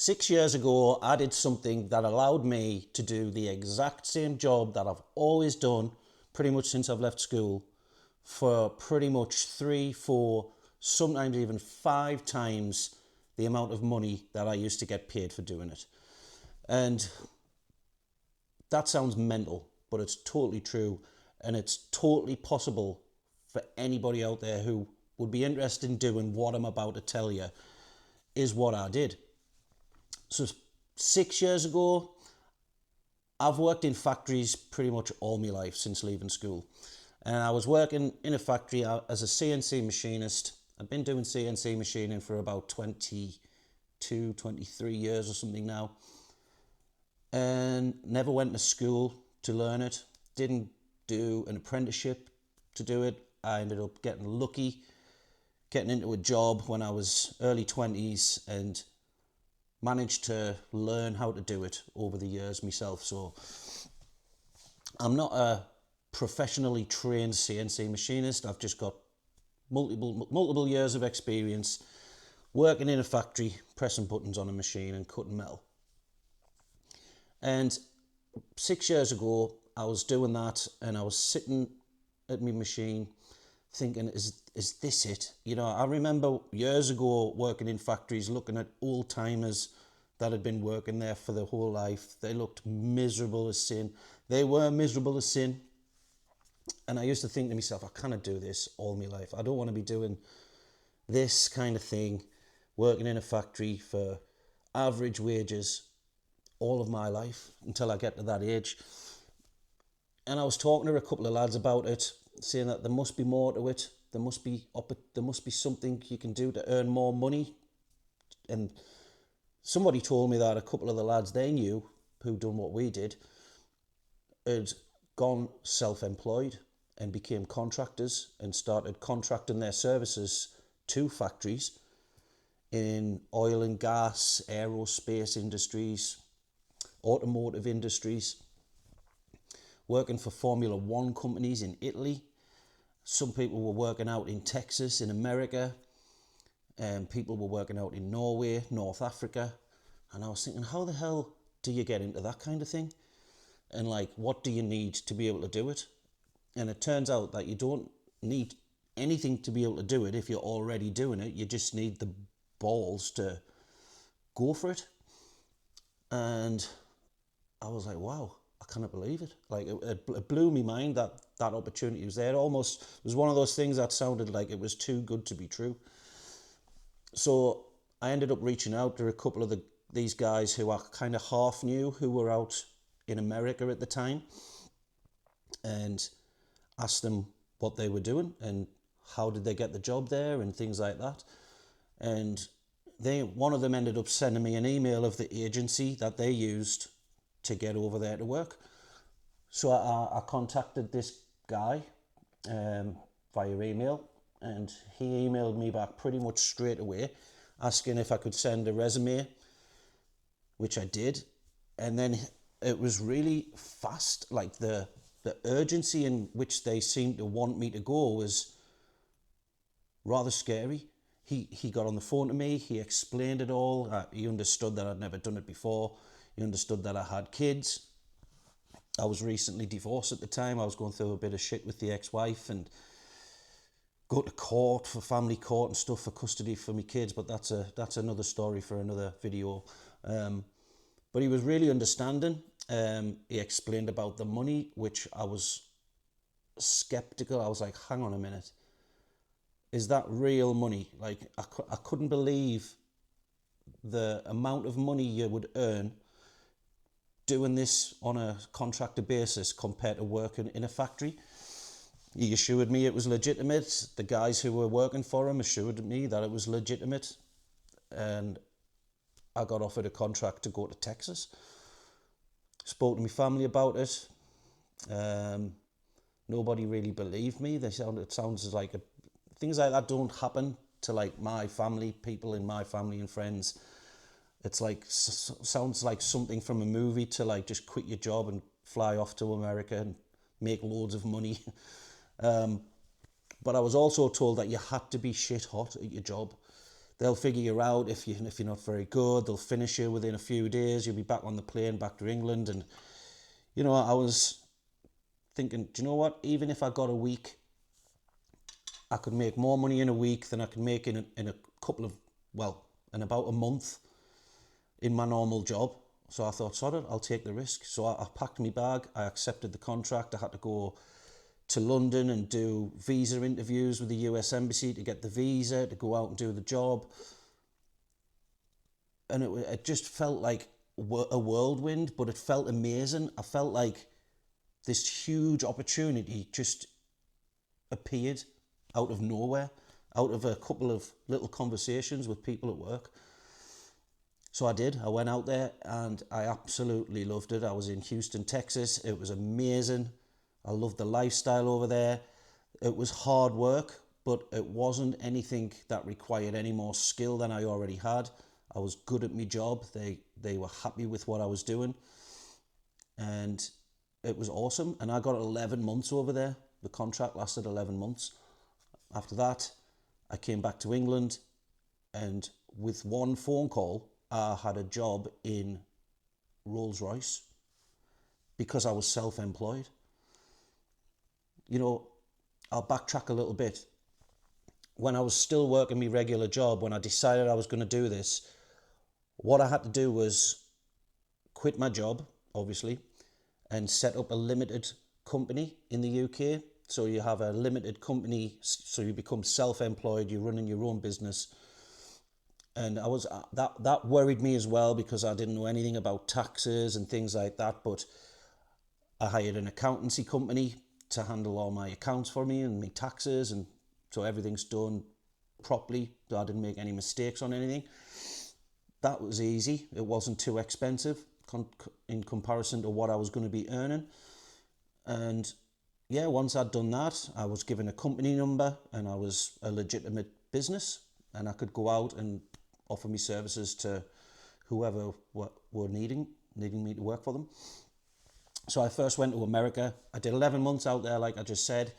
6 years ago, I did something that allowed me to do the exact same job that I've always done pretty much since I've left school for pretty much 3, 4, sometimes even 5 times the amount of money that I used to get paid for doing it. And that sounds mental, but it's totally true. And it's totally possible for anybody out there who would be interested in doing what I'm about to tell you is what I did. So 6 years ago, I've worked in factories pretty much all my life since leaving school. And I was working in a factory as a CNC machinist. I've been doing CNC machining for about 22, 23 years or something now. And never went to school to learn it. Didn't do an apprenticeship to do it. I ended up getting lucky, getting into a job when I was early 20s and managed to learn how to do it over the years myself. So I'm not a professionally trained CNC machinist. I've just got multiple years of experience working in a factory, pressing buttons on a machine and cutting metal. And 6 years ago, I was doing that and I was sitting at my machine thinking, is this it? You know, I remember years ago working in factories, looking at old timers that had been working there for their whole life. They looked miserable as sin. They were miserable as sin. And I used to think to myself, I cannot do this all my life. I don't want to be doing this kind of thing, working in a factory for average wages all of my life until I get to that age. And I was talking to a couple of lads about it, saying that there must be more to it. There must be something you can do to earn more money. And somebody told me that a couple of the lads they knew who'd done what we did had gone self-employed and became contractors and started contracting their services to factories in oil and gas, aerospace industries, automotive industries, working for Formula One companies in Italy. Some people were working out in Texas, in America, and people were working out in Norway, North Africa. And I was thinking, how the hell do you get into that kind of thing? And like, what do you need to be able to do it? And it turns out that you don't need anything to be able to do it if you're already doing it. You just need the balls to go for it. And I was like, wow, I cannot believe it. Like, it blew me mind that opportunity was there. It almost was one of those things that sounded like it was too good to be true. So I ended up reaching out to a couple of these guys who I kind of half knew, who were out in America at the time, and asked them what they were doing and how did they get the job there and things like that. And one of them ended up sending me an email of the agency that they used to get over there to work. So I contacted this guy via email, and he emailed me back pretty much straight away asking if I could send a resume, which I did. And then it was really fast. Like the urgency in which they seemed to want me to go was rather scary. He got on the phone to me, he explained it all. He understood that I'd never done it before. He understood that I had kids. I was recently divorced at the time. I was going through a bit of shit with the ex-wife and go to court for family court and stuff for custody for my kids, but that's another story for another video. But he was really understanding. He explained about the money, which I was skeptical. I was like, hang on a minute. Is that real money? Like, I couldn't believe the amount of money you would earn doing this on a contractor basis compared to working in a factory. He assured me it was legitimate. The guys who were working for him assured me that it was legitimate. And I got offered a contract to go to Texas. Spoke to my family about it. Nobody really believed me. It sounds like things like that don't happen to like my family, people in my family and friends. It's like, sounds like something from a movie to like just quit your job and fly off to America and make loads of money. But I was also told that you had to be shit hot at your job They'll figure you out if you're not very good. They'll finish you within a few days. You'll be back on the plane back to England. And I was thinking, do you know what? Even if I got a week, I could make more money in a week than I could make in a couple of, in about a month in my normal job. So I thought, sod it, I'll take the risk. So I packed my bag, I accepted the contract. I had to go to London and do visa interviews with the US Embassy to get the visa, to go out and do the job. And it just felt like a whirlwind, but it felt amazing. I felt like this huge opportunity just appeared out of nowhere, out of a couple of little conversations with people at work. So I did. I went out there and I absolutely loved it. I was in Houston, Texas. It was amazing. I loved the lifestyle over there. It was hard work, but it wasn't anything that required any more skill than I already had. I was good at my job. They were happy with what I was doing. And it was awesome. And I got 11 months over there. The contract lasted 11 months. After that, I came back to England, and with one phone call, I had a job in Rolls-Royce because I was self-employed. I'll backtrack a little bit. When I was still working my regular job, when I decided I was going to do this, what I had to do was quit my job, obviously, and set up a limited company in the UK. So you have a limited company, so you become self-employed, you're running your own business. And that worried me as well, because I didn't know anything about taxes and things like that. But I hired an accountancy company to handle all my accounts for me and my taxes, and so everything's done properly. So I didn't make any mistakes on anything. That was easy. It wasn't too expensive in comparison to what I was going to be earning. And yeah, once I'd done that, I was given a company number and I was a legitimate business, and I could go out and offer me services to whoever were needing me to work for them. So I first went to America. I did 11 months out there, like I just said.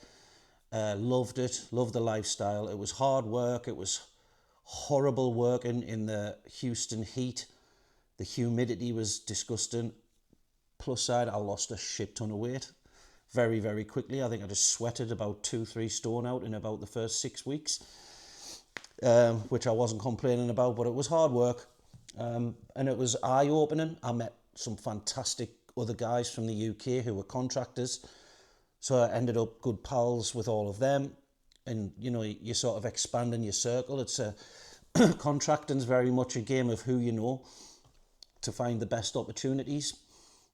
Loved it, loved the lifestyle. It was hard work. It was horrible working in the Houston heat. The humidity was disgusting. Plus side, I lost a shit ton of weight very, very quickly. I think I just sweated about 2-3 stone out in about the first 6 weeks, which I wasn't complaining about, but it was hard work. And it was eye-opening. I met some fantastic other guys from the UK who were contractors. So I ended up good pals with all of them. And, you sort of expanding your circle. It's contracting's very much a game of who you know to find the best opportunities.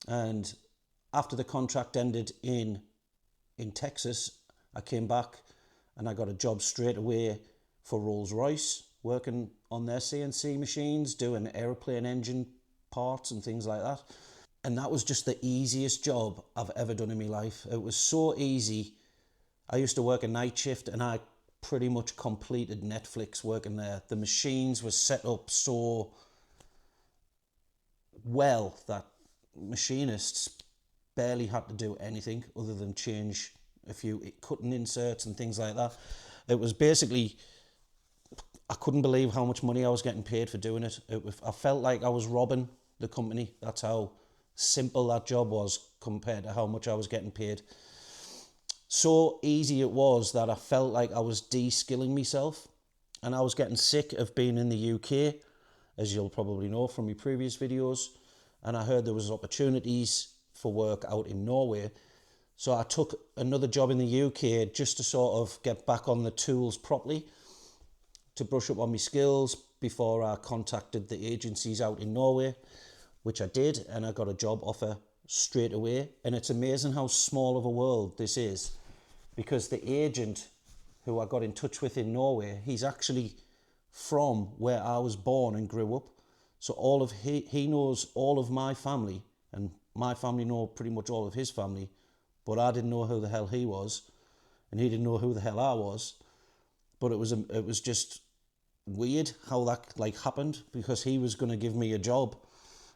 And after the contract ended in Texas, I came back and I got a job straight away for Rolls-Royce, working on their CNC machines, doing airplane engine parts and things like that. And that was just the easiest job I've ever done in my life. It was so easy. I used to work a night shift and I pretty much completed Netflix working there. The machines were set up so well that machinists barely had to do anything other than change a few cutting inserts and things like that. It was basically, I couldn't believe how much money I was getting paid for doing it. I felt like I was robbing the company. That's how simple that job was compared to how much I was getting paid. So easy it was that I felt like I was de-skilling myself, and I was getting sick of being in the UK, as you'll probably know from my previous videos. And I heard there was opportunities for work out in Norway. So I took another job in the UK just to sort of get back on the tools properly, to brush up on my skills before I contacted the agencies out in Norway, which I did, and I got a job offer straight away. And it's amazing how small of a world this is, because the agent who I got in touch with in Norway, he's actually from where I was born and grew up. So he knows all of my family, and my family know pretty much all of his family, but I didn't know who the hell he was, and he didn't know who the hell I was. But it was just weird how that happened, because he was going to give me a job,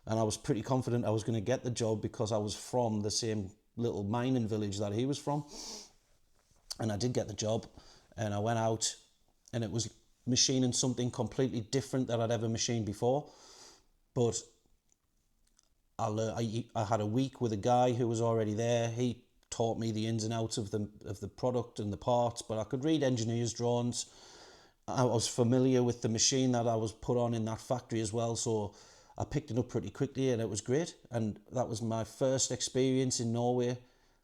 and I was pretty confident I was going to get the job because I was from the same little mining village that he was from. And I did get the job, and I went out, and it was machining something completely different that I'd ever machined before. But I had a week with a guy who was already there. He taught me the ins and outs of the product and the parts, but I could read engineers' drawings. I was familiar with the machine that I was put on in that factory as well, so I picked it up pretty quickly and it was great. And that was my first experience in Norway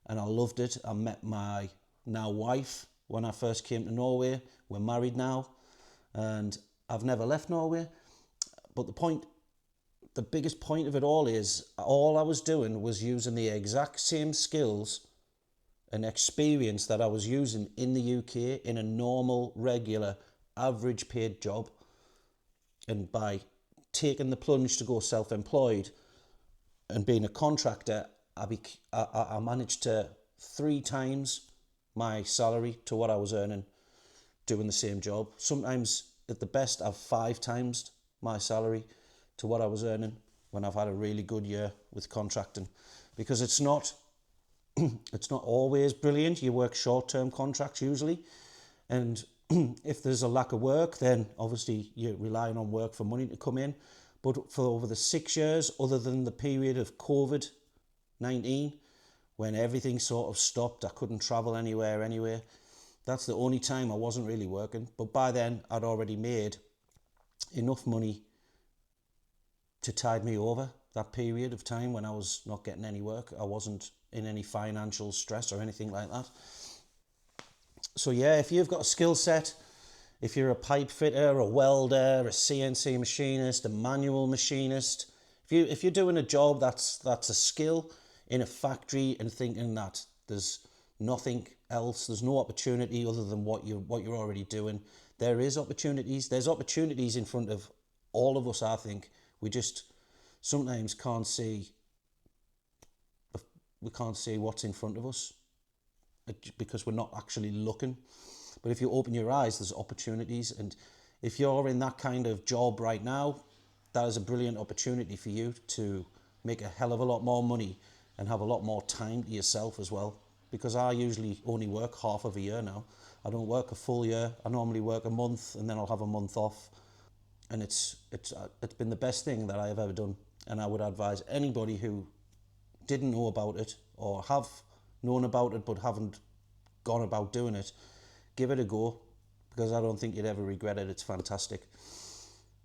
and I loved it. I met my now wife when I first came to Norway. We're married now and I've never left Norway. But the biggest point of it all is all I was doing was using the exact same skills and experience that I was using in the UK in a normal, regular, average paid job. And by taking the plunge to go self-employed and being a contractor, I managed to 3 times my salary to what I was earning doing the same job. Sometimes at the best I've 5 times my salary to what I was earning when I've had a really good year with contracting, because it's not always brilliant. You work short-term contracts usually, and if there's a lack of work, then obviously you're relying on work for money to come in. But for over the 6 years, other than the period of COVID-19, when everything sort of stopped, I couldn't travel anywhere anyway, that's the only time I wasn't really working. But by then, I'd already made enough money to tide me over that period of time when I was not getting any work. I wasn't in any financial stress or anything like that. So yeah, if you've got a skill set, if you're a pipe fitter, a welder, a CNC machinist, a manual machinist, if you're doing a job that's a skill in a factory and thinking that there's nothing else, there's no opportunity other than what you're already doing, there is opportunities. There's opportunities in front of all of us, I think. We just sometimes can't see what's in front of us because we're not actually looking. But if you open your eyes, there's opportunities. And if you're in that kind of job right now, that is a brilliant opportunity for you to make a hell of a lot more money and have a lot more time to yourself as well. Because I usually only work half of a year now. I don't work a full year. I normally work a month and then I'll have a month off. And it's been the best thing that I have ever done. And I would advise anybody who didn't know about it or have known about it but haven't gone about doing it, give it a go, because I don't think you'd ever regret it. It's fantastic.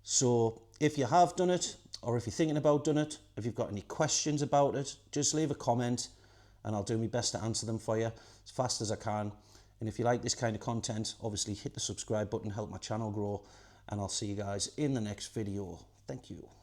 So if you have done it, or if you're thinking about doing it, if you've got any questions about it, just leave a comment and I'll do my best to answer them for you as fast as I can. And if you like this kind of content, obviously hit the subscribe button, help my channel grow, and I'll see you guys in the next video. Thank you.